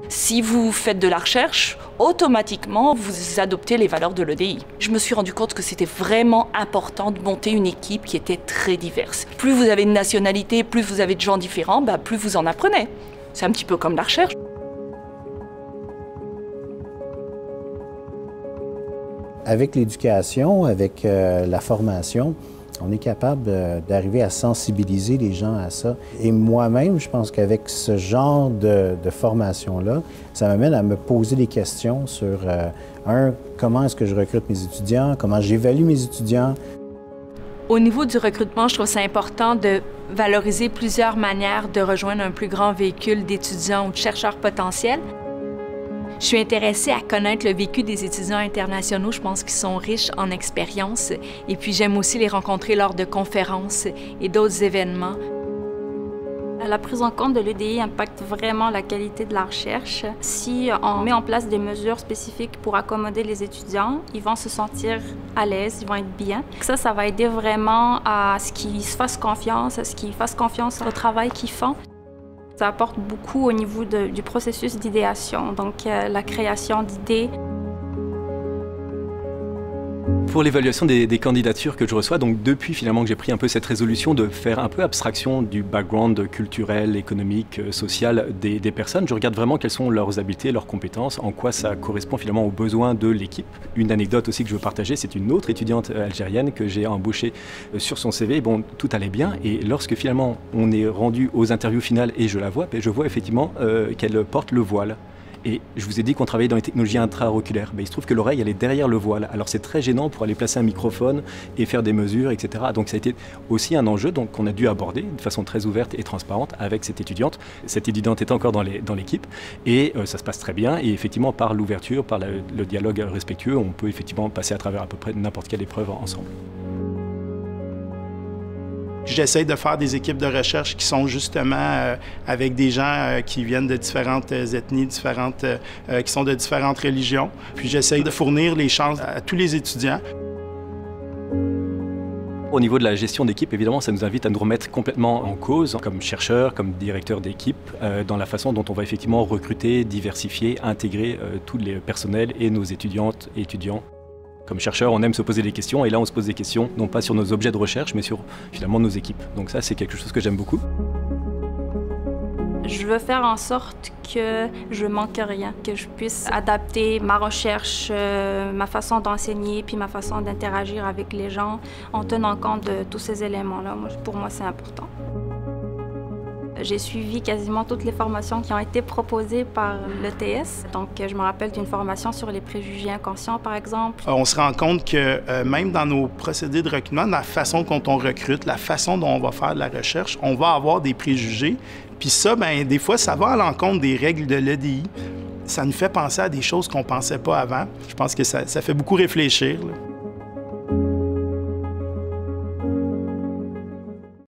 Si vous faites de la recherche, automatiquement, vous adoptez les valeurs de l'EDI. Je me suis rendu compte que c'était vraiment important de monter une équipe qui était très diverse. Plus vous avez de nationalités, plus vous avez de gens différents, plus vous en apprenez. C'est un petit peu comme la recherche. Avec l'éducation, avec la formation, on est capable d'arriver à sensibiliser les gens à ça. Et moi-même, je pense qu'avec ce genre de formation-là, ça m'amène à me poser des questions sur, comment est-ce que je recrute mes étudiants, comment j'évalue mes étudiants. Au niveau du recrutement, je trouve ça important de valoriser plusieurs manières de rejoindre un plus grand véhicule d'étudiants ou de chercheurs potentiels. Je suis intéressée à connaître le vécu des étudiants internationaux. Je pense qu'ils sont riches en expérience. Et puis, j'aime aussi les rencontrer lors de conférences et d'autres événements. La prise en compte de l'EDI impacte vraiment la qualité de la recherche. Si on met en place des mesures spécifiques pour accommoder les étudiants, ils vont se sentir à l'aise, ils vont être bien. Ça va aider vraiment à ce qu'ils se fassent confiance, à ce qu'ils fassent confiance au travail qu'ils font. Ça apporte beaucoup au niveau du processus d'idéation, donc la création d'idées. Pour l'évaluation des candidatures que je reçois, donc depuis finalement que j'ai pris un peu cette résolution de faire un peu abstraction du background culturel, économique, social des personnes, je regarde vraiment quelles sont leurs habiletés, leurs compétences, en quoi ça correspond finalement aux besoins de l'équipe. Une anecdote aussi que je veux partager, c'est une autre étudiante algérienne que j'ai embauchée sur son CV. Bon, tout allait bien et lorsque finalement on est rendu aux interviews finales et je la vois, je vois effectivement qu'elle porte le voile. Et je vous ai dit qu'on travaillait dans les technologies intra-auriculaires. Il se trouve que l'oreille, elle est derrière le voile. Alors c'est très gênant pour aller placer un microphone et faire des mesures, etc. Donc ça a été aussi un enjeu qu'on a dû aborder de façon très ouverte et transparente avec cette étudiante. Cette étudiante est encore dans l'équipe et ça se passe très bien. Et effectivement, par l'ouverture, par le dialogue respectueux, on peut effectivement passer à travers à peu près n'importe quelle épreuve ensemble. J'essaie de faire des équipes de recherche qui sont justement avec des gens qui viennent de différentes ethnies, qui sont de différentes religions. Puis j'essaie de fournir les chances à tous les étudiants. Au niveau de la gestion d'équipe, évidemment, ça nous invite à nous remettre complètement en cause, comme chercheurs, comme directeurs d'équipe, dans la façon dont on va effectivement recruter, diversifier, intégrer tous les personnels et nos étudiantes et étudiants. Comme chercheur, on aime se poser des questions et là on se pose des questions, non pas sur nos objets de recherche, mais sur finalement nos équipes. Donc ça, c'est quelque chose que j'aime beaucoup. Je veux faire en sorte que je manque rien, que je puisse adapter ma recherche, ma façon d'enseigner, puis ma façon d'interagir avec les gens en tenant compte de tous ces éléments-là. Pour moi, c'est important. J'ai suivi quasiment toutes les formations qui ont été proposées par l'ETS. Donc, je me rappelle d'une formation sur les préjugés inconscients, par exemple. On se rend compte que même dans nos procédés de recrutement, la façon dont on recrute, la façon dont on va faire de la recherche, on va avoir des préjugés. Puis ça, des fois, ça va à l'encontre des règles de l'EDI. Ça nous fait penser à des choses qu'on ne pensait pas avant. Je pense que ça fait beaucoup réfléchir, là.